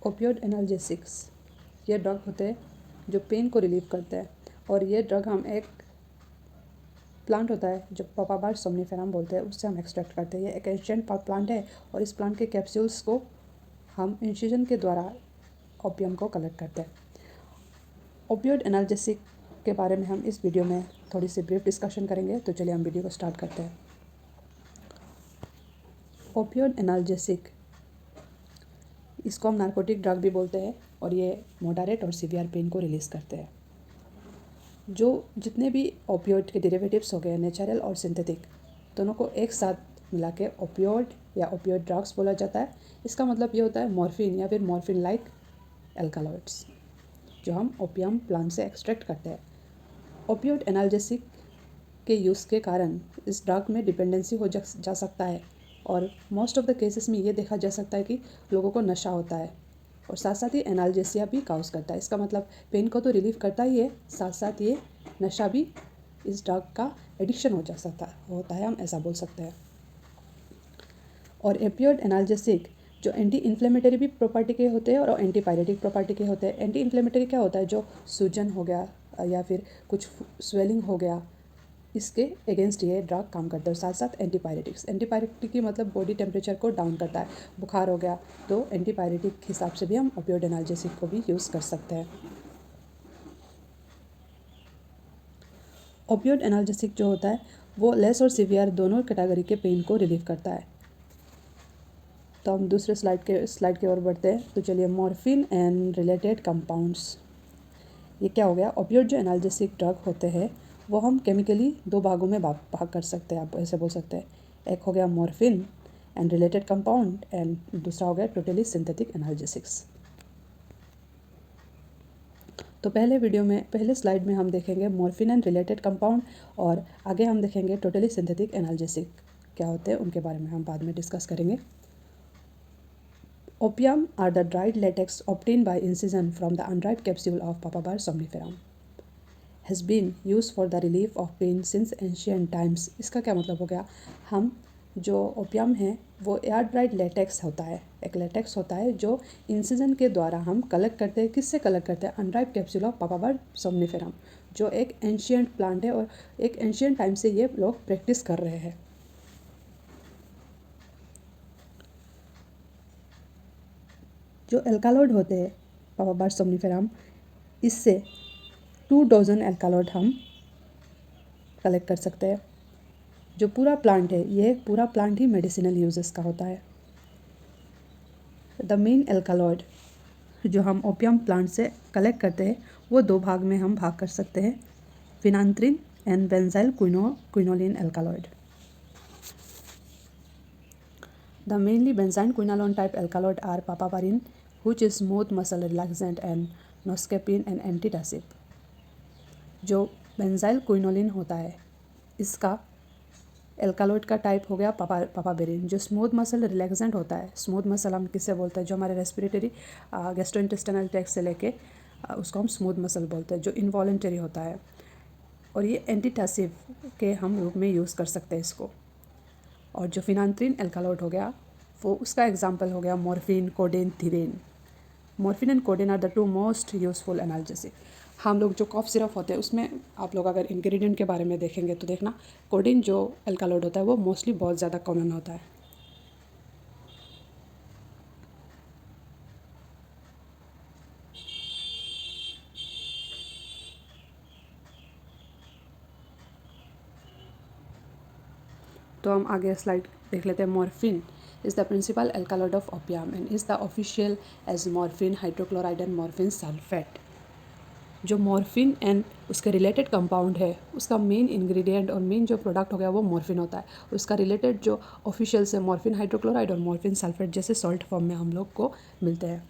Opioid analgesics ये drug होते हैं जो पेन को रिलीव करते हैं, और ये ड्रग हम एक प्लांट होता है जो पापावर सोम्निफेरम बोलते हैं, उससे हम एक्सट्रैक्ट करते हैं। ये एक एंशिएंट प्लांट है और इस प्लांट के कैप्सूल्स को हम इंसिजन के द्वारा ओपियम को कलेक्ट करते हैं। ओपियोइड एनाल्जेसिक के बारे में हम इस वीडियो में थोड़ी सी ब्रीफ डिस्कशन करेंगे, तो चलिए हम वीडियो को स्टार्ट करते हैं। ओपियोइड एनाल्जेसिक इसको हम नार्कोटिक ड्रग भी बोलते हैं, और ये मॉडरेट और सीवियर पेन को रिलीज़ करते हैं। जो जितने भी ओपियोइड के डेरिवेटिव्स हो गए, नेचुरल और सिंथेटिक, दोनों को एक साथ मिला के ओपियोइड या ओपियोइड ड्रग्स बोला जाता है। इसका मतलब ये होता है मॉर्फिन या फिर मॉर्फिन लाइक एल्कालॉइड्स जो हम ओपियम प्लांट से एक्सट्रैक्ट करते हैं। ओपियोइड एनाल्जेसिक के यूज़ के कारण इस ड्रग में डिपेंडेंसी हो जा सकता है, और मोस्ट ऑफ द केसेस में ये देखा जा सकता है कि लोगों को नशा होता है, और साथ साथ ये एनाल्जेसिया भी काउज करता है। इसका मतलब पेन को तो रिलीव करता ही है, साथ साथ ये नशा भी इस ड्रग का एडिक्शन हो जा सकता होता है, हम ऐसा बोल सकते हैं। और ओपियोइड एनाल्जेसिक जो एंटी इन्फ्लेमेटरी भी प्रॉपर्टी के होते हैं और एंटी पायरेटिक प्रॉपर्टी के होते हैं। एंटी इन्फ्लेमेटरी क्या होता है, जो सूजन हो गया या फिर कुछ स्वेलिंग हो गया, इसके अगेंस्ट ये ड्रग काम करता है। साथ साथ एंटीपायरेटिक की मतलब बॉडी टेम्परेचर को डाउन करता है। बुखार हो गया तो एंटीपायरेटिक हिसाब से भी हम ओपियोइड एनाल्जेसिक को भी यूज़ कर सकते हैं। ओपियोइड एनाल्जेसिक जो होता है वो लेस और सीवियर दोनों कैटेगरी के पेन को रिलीव करता है। तो हम दूसरे स्लाइड के ओर बढ़ते हैं। तो चलिए, मॉर्फिन एंड रिलेटेड कंपाउंड्स, ये क्या हो गया। ओपियोइड जो एनाल्जेसिक ड्रग होते हैं वो हम केमिकली दो भागों में भाग कर सकते हैं, आप ऐसे बोल सकते हैं। एक हो गया morphine and related compound, and दूसरा हो गया टोटली सिंथेटिक एनाल्जेसिक्स। तो पहले स्लाइड में हम देखेंगे मॉर्फिन एंड रिलेटेड कंपाउंड, और आगे हम देखेंगे टोटली सिंथेटिक एनाल्जेसिक क्या होते हैं, उनके बारे में हम बाद में डिस्कस करेंगे। Opium are the dried latex obtained by incision from the unripe capsule of Papaver somniferum. Has been used for the relief of pain since ancient times. इसका क्या मतलब हो गया, हम जो ओपियम है वो एयर ड्राइड लेटेक्स होता है, एक लेटेक्स होता है जो इंसिजन के द्वारा हम कलेक्ट करते हैं। किससे कलेक्ट करते हैं, unripe capsule of papaver somniferum, जो एक एंशियंट प्लांट है, और एक एंशियंट टाइम से ये लोग प्रैक्टिस कर रहे हैं। जो एल्कालॉइड होते हैं पापावर सोम्निफेरम, इससे 2 डजन एल्कालॉइड हम कलेक्ट कर सकते हैं। जो पूरा प्लांट है, ये पूरा प्लांट ही मेडिसिनल यूजेस का होता है। द मेन एल्कालॉइड जो हम ओपियम प्लांट से कलेक्ट करते हैं वो दो भाग में हम भाग कर सकते हैं, phenanthrene and benzyl quinoline alkaloid. The mainly benzyl quinolone type alkaloid are papaverine, which is smooth muscle relaxant, and noscapine and antitussive. जो बेंजाइल क्विनोलिन होता है, इसका एल्कालॉइड का टाइप हो गया पापावेरिन, जो स्मूथ मसल रिलैक्सेंट होता है। स्मूथ मसल हम किससे बोलते हैं, जो हमारे रेस्पिरेटरी गैस्ट्रोइंटेस्टाइनल ट्रैक्ट से लेके उसको हम स्मूथ मसल बोलते हैं, जो इनवॉलेंटरी होता है। और ये एंटीटसिव के हम रूप में यूज़ कर सकते हैं इसको। और जो फिनांथ्रिन एल्कालॉइड हो गया वो उसका एग्जांपल हो गया मॉर्फिन, कोडेन, थिरेन। Morphine and codeine are the 2 most useful analgesic. हम लोग जो कॉफ सिरप होते हैं उसमें आप लोग अगर इंग्रेडिएंट के बारे में देखेंगे तो देखना, कोडेन जो एल्कालॉइड होता है वो मोस्टली बहुत ज़्यादा कॉमन होता है। तो हम आगे स्लाइड देख लेते हैं। Morphine is the principal alkaloid of opium and is the official as morphine hydrochloride and morphine sulphate. जो मॉर्फिन एंड उसके रिलेटेड कंपाउंड है, उसका मेन इंग्रेडिएंट और मेन जो प्रोडक्ट हो गया वो मॉर्फिन होता है। उसका रिलेटेड जो ऑफिशियल से मॉर्फिन हाइड्रोक्लोराइड और मॉर्फिन सल्फेट जैसे सॉल्ट फॉर्म में हम लोग को मिलते हैं।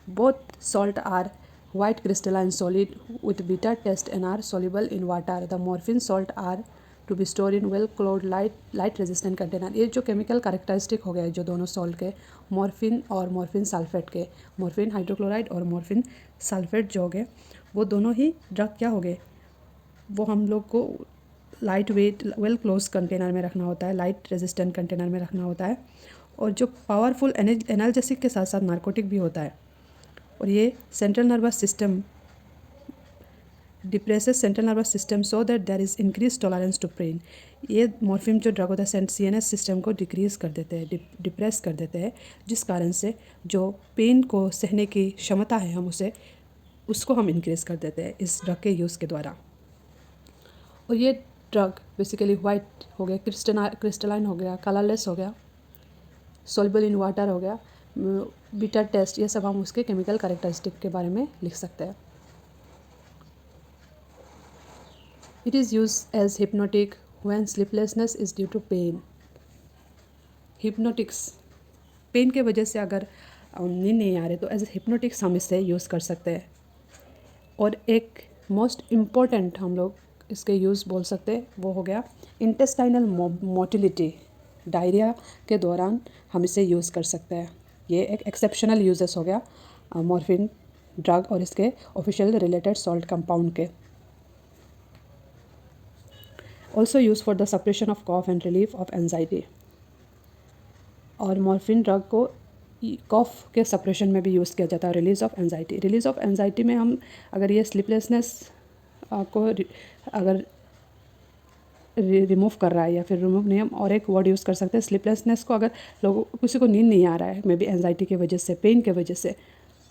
Both salt are white crystalline solid with bitter taste and are soluble in water. The morphine salt are to be stored in well closed light resistant container. ये जो chemical characteristic हो गए जो दोनों सॉल्ट के, मॉर्फिन और morphine sulphate के, morphine hydrochloride और मॉर्फिन सल्फेट जो हो गए वो दोनों ही ड्रग क्या हो गए, वो हम लोग को light weight well close container में रखना होता है, लाइट रेजिस्टेंट कंटेनर में रखना होता है। और जो पावरफुल एनाल्जेसिक के साथ साथ नार्कोटिक भी होता है। और ये central nervous system depresses central nervous system so that there is increase tolerance to pain. ये मॉर्फिन जो ड्रग होता है CNS सिस्टम को डिक्रीज कर देते हैं, डिप्रेस कर देते हैं, जिस कारण से जो पेन को सहने की क्षमता है उसको हम इंक्रीज कर देते हैं इस ड्रग के यूज़ के द्वारा। और ये ड्रग बेसिकली वाइट हो गया, क्रिस्टलाइन हो गया, कलरलेस हो गया, सोल्युबल इन वाटर हो गया, बीटा टेस्ट, ये सब हम उसके केमिकल कैरेक्टरिस्टिक के बारे में लिख सकते हैं। It is used as hypnotic when sleeplessness is due to pain. Hypnotics, pain के वजह से अगर नींद नहीं आ रही तो एज ए हिप्नोटिक्स हम इसे यूज़ कर सकते हैं। और एक मोस्ट इम्पॉर्टेंट हम लोग इसके यूज़ बोल सकते हैं वो हो गया इंटेस्टाइनल मोटिलिटी, डायरिया के दौरान हम इसे यूज़ कर सकते हैं। ये एक एक्सेप्शनल यूजेस हो गया मॉर्फिन ड्रग और इसके ऑफिशियल रिलेटेड सॉल्ट कंपाउंड के। Also used for the suppression of cough and relief of anxiety। और मॉर्फिन ड्रग को कॉफ के सप्रेशन में भी यूज़ किया जाता है, release of anxiety. Release of anxiety में हम अगर ये स्लीपलेसनेस को अगर रिमूव कर रहा है या फिर रिमूव नहीं, हम और एक वर्ड यूज़ कर सकते हैं स्लीपलेसनेस को, अगर लोगों किसी को नींद नहीं आ रहा है मे बी एंजाइटी की वजह से, पेन के वजह से,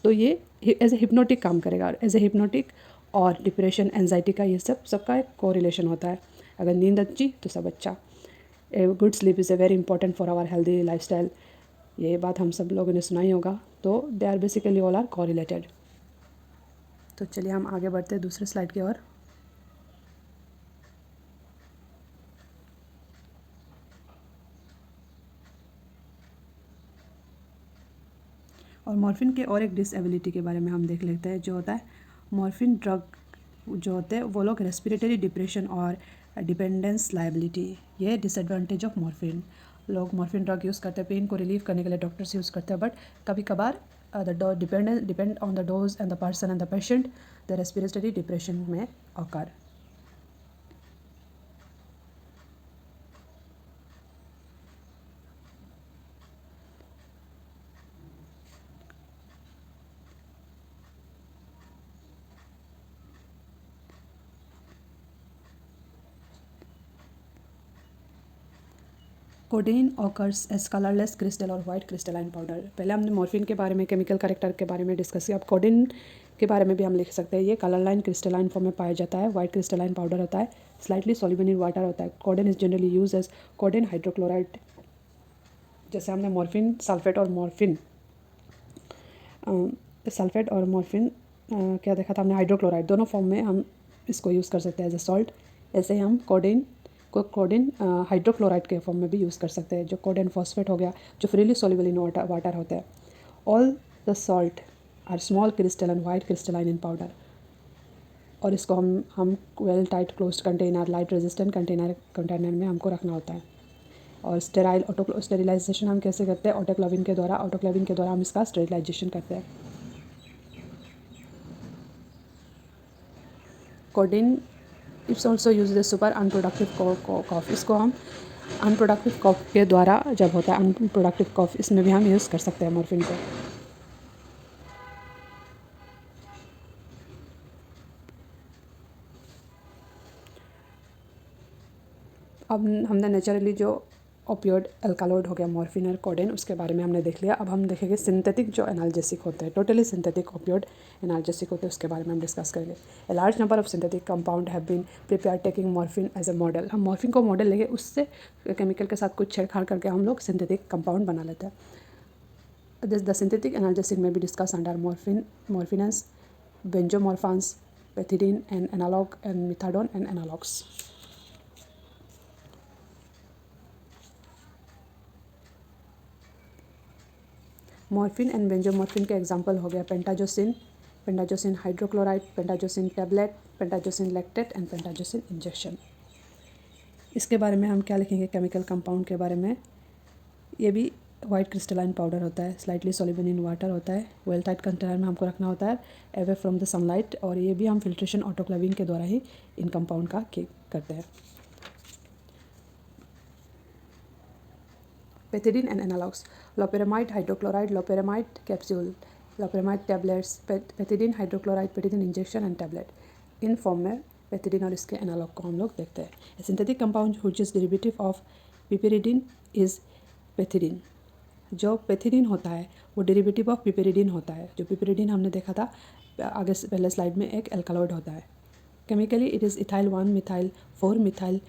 तो ये एज ए हिप्नोटिक काम करेगा। और एज ए हिप्नोटिक और डिप्रेशन, एंजाइटी का ये सबका एक कोरिलेशन होता है। अगर नींद अच्छी तो सब अच्छा। A good sleep is a very important for our healthy lifestyle, ये बात हम सब लोगों ने सुना ही होगा। तो they are basically all are correlated. तो चलिए हम आगे बढ़ते हैं दूसरे स्लाइड की ओर। और मॉर्फिन के और एक डिसेबिलिटी के बारे में हम देख लेते हैं, जो होता है मॉर्फिन ड्रग जो होते हैं वो लोग रेस्पिरेटरी डिप्रेशन और डिपेंडेंस लायबिलिटी, ये डिसएडवांटेज ऑफ मॉर्फिन। लोग मॉर्फिन ड्रग यूज़ करते हैं पेन को रिलीव करने के लिए, डॉक्टर्स यूज़ करते हैं, बट कभी कभार depend on the dose and the person and the patient the respiratory depression में occur. Codeine occurs as colourless crystal और वाइट क्रिस्टलाइन पाउडर। पहले हमने मॉर्फिन के बारे में, केमिकल कैरेक्टर के बारे में डिस्कस किया। अब कोडेन के बारे में भी हम लिख सकते हैं। ये कलरलाइन क्रिस्टलाइन फॉर्म में पाया जाता है, वाइट क्रिस्टलाइन पाउडर होता है, स्लाइटली सॉल्युबल इन वाटर होता है। Codeine is generally use as codeine hydrochloride. जैसे हमने मॉर्फिन सल्फेट और मॉर्फिन क्या देखा था हमने, हाइड्रोक्लोराइड, दोनों फॉर्म में हम इसको यूज़ कर सकते हैं एज ए सॉल्ट। ऐसे ही हम कोडेन हाइड्रोक्लोराइड के फॉर्म में भी यूज़ कर सकते हैं, जो कोडेन फॉस्फेट हो गया, जो फ्रीली सॉल्युबल इन वाटर होता है। All the salt are small crystal and white crystalline in powder. और इसको हम well tight closed container, light resistant container में हमको रखना होता है। और स्टेरिलाइजेशन हम कैसे करते हैं, ऑटोक्लेविंग के द्वारा हम इसका स्टेरिलाइजेशन करते हैं। Codeine it's also use the super unproductive cough. इसको हम अनप्रोडक्टिव कॉफ के द्वारा जब होता है अनप्रोडक्टिव कॉफ, इसमें भी हम यूज़ कर सकते हैं मॉर्फिन को। अब हमने नेचुरली जो ओपियोइड अल्कालॉइड हो गया मॉर्फिन और कोडेन, उसके बारे में हमने देख लिया। अब हम देखेंगे सिंथेटिक जो एनाल्जेसिक होते हैं, टोटली सिंथेटिक ओपियोइड एनाल्जेसिक होते हैं, उसके बारे में हम डिस्कस करेंगे। A large number of synthetic compound have been prepare taking morphine as a model. हम मॉर्फिन को मॉडल लेके उससे केमिकल के साथ कुछ छेड़छाड़ करके हम लोग सिंथेटिक कंपाउंड बना लेते हैं। द सिंथेटिक एनाल्जेसिक में भी discuss under morphinans, benzomorphans, pethidine and analogue and methadone and analogues. Morphine and benzomorphan के एग्जांपल हो गया pentazocine hydrochloride, pentazocine tablet, pentazocine lactate and pentazocine injection. इसके बारे में हम क्या लिखेंगे, केमिकल कंपाउंड के बारे में। ये भी वाइट क्रिस्टलाइन पाउडर होता है, स्लाइटली सॉल्युबल इन वाटर होता है, वेल टाइट कंटेनर में हमको रखना होता है, अवे फ्रॉम द सनलाइट। और ये भी हम फिल्ट्रेशन ऑटोक्लेविंग के द्वारा ही इन कंपाउंड का करते हैं। Pethidine and analogues, loperamide hydrochloride, loperamide capsule, loperamide tablets, pethidine hydrochloride, pethidine injection and tablet, इन फॉर्म में पेथिडीन और इसके एनालॉग को हम लोग देखते हैं। Synthetic compound which is derivative of piperidine is pethidine. जो पेथिडीन होता है वो डेरिवेटिव ऑफ पिपेरिडीन होता है। जो पिपेरिडीन हमने देखा था आगे से पहले स्लाइड में, एक एल्कालॉइड होता है। Chemically it is ethyl 1 methyl 4 methyl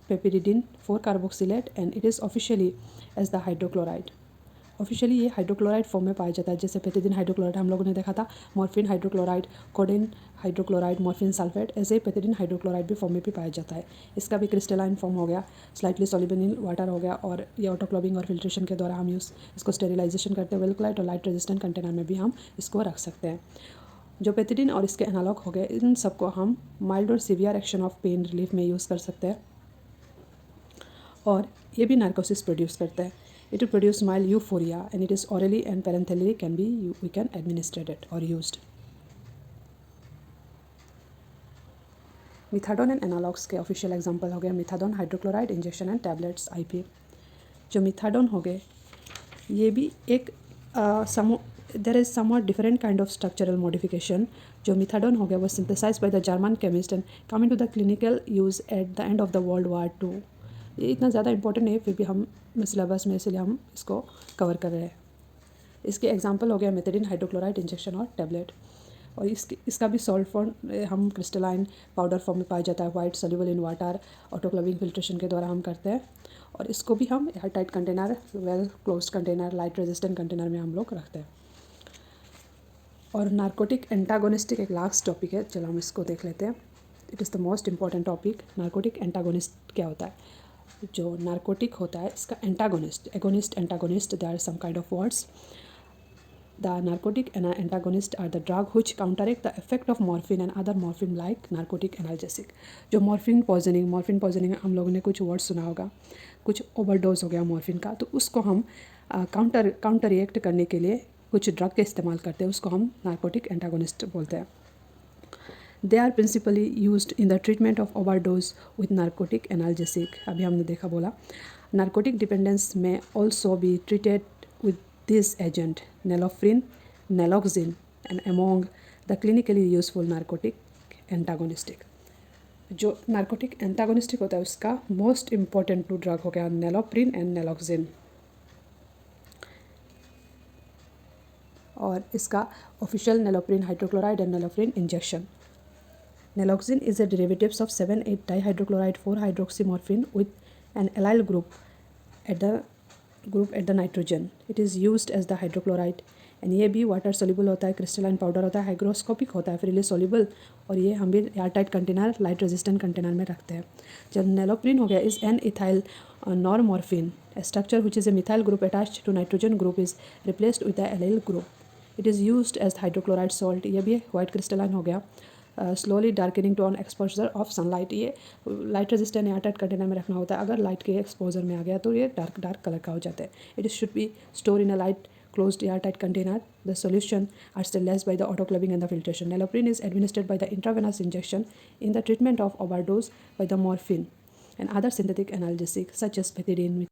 piperidine 4 carboxylate and it is officially as the hydrochloride. Officially ये हाइड्रोक्लोराइड फॉर्म में पाया जाता है। जैसे पेथिडीन हाइड्रोक्लोराइड हम लोगों ने देखा था, morphine hydrochloride, codeine hydrochloride, morphine sulphate, ऐसे ही पेथिडीन हाइड्रोक्लोराइड भी फॉर्म में भी पाया जाता है। इसका भी क्रिस्टलाइन फॉर्म हो गया, स्लाइटली सॉल्युबल इन वाटर हो गया, और ये ऑटोक्लोविंग और फिल्ट्रेशन के द्वारा हम इसको स्टेरिलाइजेशन करते हैं। वेलक्लाइट और लाइट रेजिस्टेंट कंटेनर में भी हम इसको रख सकते हैं। जो पेथिडीन और इसके एनालॉग हो गए, इन सबको हम माइल्ड और severe action of pain relief में यूज़ कर सकते हैं, और ये भी नार्कोसिस प्रोड्यूस करता है। It produce mild euphoria and it is orally and parenterally can be we can administrate it और यूज्ड। मिथाडोन एंड एनालॉग्स के ऑफिशियल एग्जांपल हो गए methadone hydrochloride injection and tablets IP. जो मिथाडोन हो गए, ये भी एक there is somewhat different kind of structural modification. जो मिथाडोन हो गया वो synthesize by the German chemist and coming to the clinical use at the end of the world war II। ये इतना ज़्यादा इंपॉर्टेंट है, फिर भी हम सिलेबस में, इसलिए हम इसको कवर कर रहे हैं। इसके एग्जांपल हो गया मेथिडीन हाइड्रोक्लोराइड इंजेक्शन और टैबलेट, और इसका भी सॉल्ट फॉर्म हम क्रिस्टलाइन पाउडर फॉर्म में पाया जाता है, white soluble in water, autoclaving filtration के द्वारा हम करते हैं, और इसको भी हम air tight container, well closed container, light resistant container में हम लोग रखते हैं। और नार्कोटिक एंटागोनिस्टिक एक लास्ट टॉपिक है, चलो हम इसको देख लेते हैं। It is the most important topic. Narcotic antagonist क्या होता है? जो नार्कोटिक होता है इसका antagonist, agonist, antagonist, they are some kind of words. The narcotic antagonists are the drug which counteract the effect of morphine and other morphine-like narcotic analgesic। जो morphine poisoning हम लोगों ने कुछ वर्ड सुना होगा, कुछ ओवरडोज हो गया मॉर्फिन का, तो उसको हम काउंटर रिएक्ट करने के लिए कुछ ड्रग का इस्तेमाल करते हैं, उसको हम नार्कोटिक एंटागोनिस्ट बोलते हैं। They are principally used in the treatment of overdose with narcotic analgesic. अभी हमने देखा बोला, नार्कोटिक डिपेंडेंस में also be treated with this agent nalorphine, naloxone and among the clinically useful narcotic antagonistic। जो narcotic antagonistic होता है उसका most important 2 drug हो गया नैलोप्रिन एंड नैलोक्सिन, और इसका official nalorphine hydrochloride and nalorphine injection. Naloxone is a derivatives of 7,8 dihydrochloride 4-hydroxymorphine with an allyl group at the nitrogen। it is used as the hydrochloride and ये भी water soluble होता है, crystalline powder होता है, hygroscopic होता है, freely soluble, और ये हम भी airtight container, light resistant container में रखते हैं। जब नैलोप्रिन हो गया is N ethyl normorphine, structure which is a methyl group attached to nitrogen group is replaced with the allyl group. It is used as hydrochloride salt, ये भी white crystalline हो गया। Slowly darkening to on exposure of sunlight, ये light resistant airtight container में रखना होता है, अगर लाइट के एक्सपोजर में आ गया तो ये डार्क कलर का हो जाता है। It should be store in a light closed airtight container. The solution are sterilized by the autoclaving and the filtration. Naloprene is administered by the intravenous injection in the treatment of overdose by the morphine and other synthetic analgesics such as pethidine.